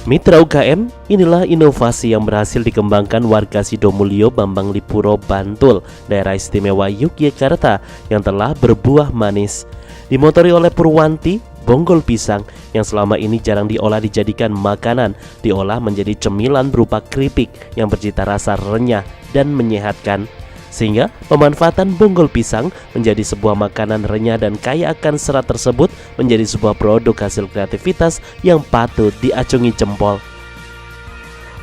Mitra UKM, inilah inovasi yang berhasil dikembangkan warga Sidomulyo, Bambang Lipuro, Bantul, daerah istimewa Yogyakarta yang telah berbuah manis. Dimotori oleh Purwanti, bonggol pisang yang selama ini jarang diolah dijadikan makanan, diolah menjadi cemilan berupa keripik yang bercita rasa renyah dan menyehatkan. Sehingga pemanfaatan bonggol pisang menjadi sebuah makanan renyah dan kaya akan serat tersebut menjadi sebuah produk hasil kreativitas yang patut diacungi jempol.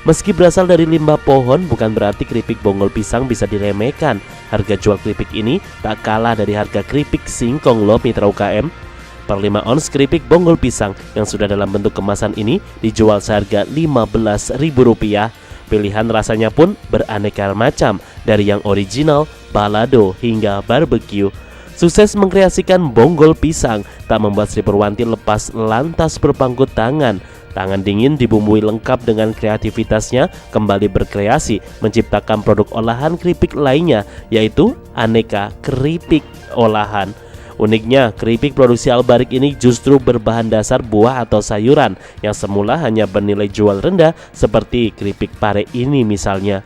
Meski berasal dari limbah pohon, bukan berarti keripik bonggol pisang bisa diremehkan. Harga jual keripik ini tak kalah dari harga keripik singkong loh mitra UKM. Per 5 ons keripik bonggol pisang yang sudah dalam bentuk kemasan ini dijual seharga Rp15.000. Pilihan rasanya pun beraneka macam, dari yang original, balado, hingga barbecue. Sukses mengkreasikan bonggol pisang tak membuat Sri Purwanti lepas lantas berpangku tangan. Tangan dingin dibumbui lengkap dengan kreativitasnya kembali berkreasi menciptakan produk olahan keripik lainnya, yaitu aneka keripik olahan. Uniknya, keripik produksi Albarik ini justru berbahan dasar buah atau sayuran yang semula hanya bernilai jual rendah seperti keripik pare ini misalnya.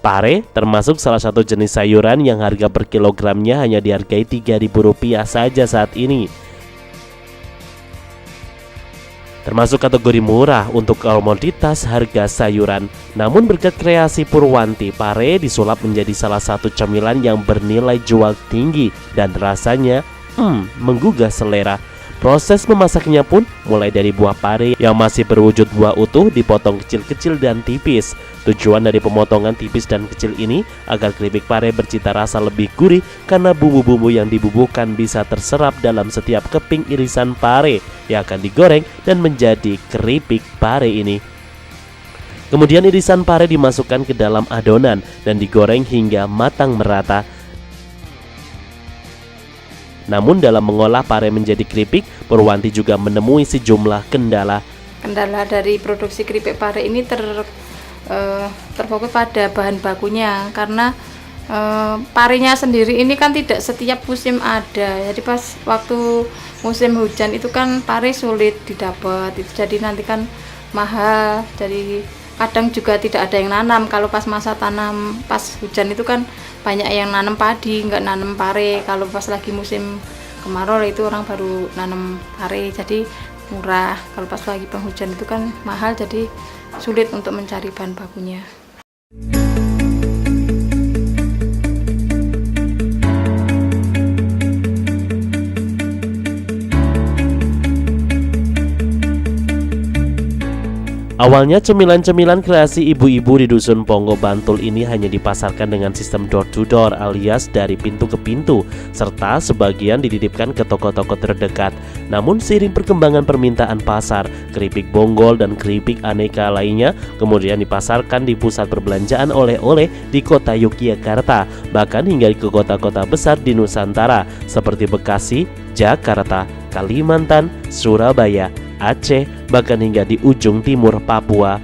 Pare termasuk salah satu jenis sayuran yang harga per kilogramnya hanya dihargai Rp3.000 saja saat ini. Termasuk kategori murah untuk komoditas harga sayuran. Namun berkat kreasi Purwanti, pare disulap menjadi salah satu cemilan yang bernilai jual tinggi dan rasanya menggugah selera. Proses memasaknya pun mulai dari buah pare yang masih berwujud buah utuh dipotong kecil-kecil dan tipis. Tujuan dari pemotongan tipis dan kecil ini agar keripik pare bercita rasa lebih gurih karena bumbu-bumbu yang dibubuhkan bisa terserap dalam setiap keping irisan pare yang akan digoreng dan menjadi keripik pare ini. Kemudian irisan pare dimasukkan ke dalam adonan dan digoreng hingga matang merata. Namun dalam mengolah pare menjadi keripik, Purwanti juga menemui sejumlah kendala. Kendala dari produksi keripik pare ini terfokus pada bahan bakunya, karena parenya sendiri ini kan tidak setiap musim ada. Jadi pas waktu musim hujan itu kan pare sulit didapat, jadi nanti kan mahal. Jadi kadang juga tidak ada yang nanam. Kalau pas masa tanam pas hujan itu kan banyak yang nanam padi, nggak nanam pare. Kalau pas lagi musim kemarau itu orang baru nanam pare, jadi murah. Kalau pas lagi penghujan itu kan mahal, jadi sulit untuk mencari bahan bakunya. Awalnya cemilan-cemilan kreasi ibu-ibu di Dusun Ponggo, Bantul ini hanya dipasarkan dengan sistem door to door alias dari pintu ke pintu, serta sebagian dititipkan ke toko-toko terdekat. Namun seiring perkembangan permintaan pasar, keripik bonggol dan keripik aneka lainnya kemudian dipasarkan di pusat perbelanjaan oleh-oleh di kota Yogyakarta, bahkan hingga ke kota-kota besar di Nusantara seperti Bekasi, Jakarta, Kalimantan, Surabaya, Aceh, bahkan hingga di ujung timur Papua.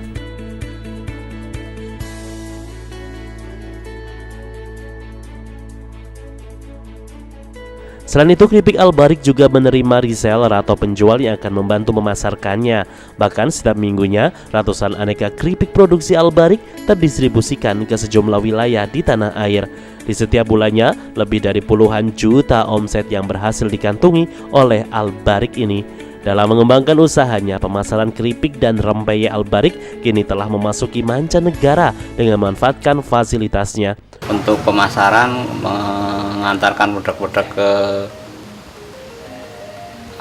Selain itu, keripik Albarik juga menerima reseller atau penjual yang akan membantu memasarkannya. Bahkan setiap minggunya, ratusan aneka keripik produksi Albarik terdistribusikan ke sejumlah wilayah di tanah air. Di setiap bulannya, lebih dari puluhan juta omset yang berhasil dikantongi oleh Albarik ini. Dalam mengembangkan usahanya, pemasaran keripik dan rempeyek Albarik kini telah memasuki mancanegara dengan memanfaatkan fasilitasnya. Untuk pemasaran, mengantarkan produk-produk ke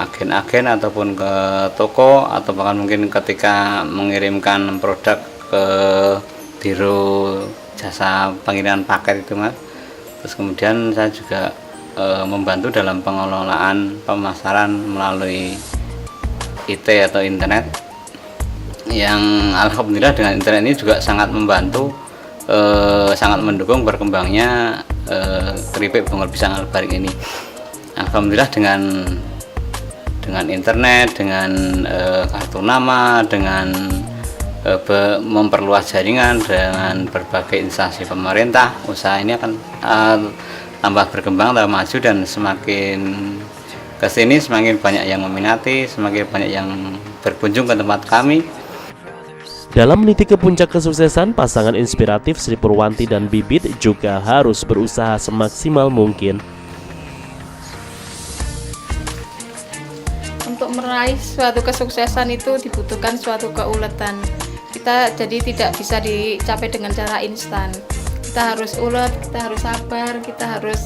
agen-agen ataupun ke toko, atau bahkan mungkin ketika mengirimkan produk ke biro jasa pengiriman paket itu, Mas. Terus kemudian saya juga membantu dalam pengelolaan pemasaran melalui IT atau internet, yang alhamdulillah dengan internet ini juga sangat membantu, sangat mendukung berkembangnya keripik bonggol pisang Albarik ini. Alhamdulillah dengan internet, dengan kartu nama, dengan memperluas jaringan dengan berbagai instansi pemerintah, usaha ini akan tambah berkembang, tambah maju, dan semakin kesini semakin banyak yang meminati, semakin banyak yang berkunjung ke tempat kami. Dalam meniti ke puncak kesuksesan, pasangan inspiratif Sri Purwanti dan Bibit juga harus berusaha semaksimal mungkin. Untuk meraih suatu kesuksesan itu dibutuhkan suatu keuletan. Kita jadi tidak bisa dicapai dengan cara instan. Kita harus ulet, kita harus sabar, kita harus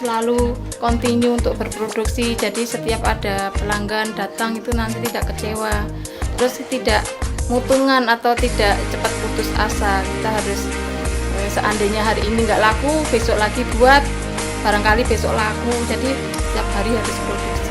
selalu continue untuk berproduksi. Jadi setiap ada pelanggan datang itu nanti tidak kecewa. Terus tidak mutungan atau tidak cepat putus asa. Kita harus seandainya hari ini nggak laku, besok lagi buat, barangkali besok laku. Jadi setiap hari harus produksi.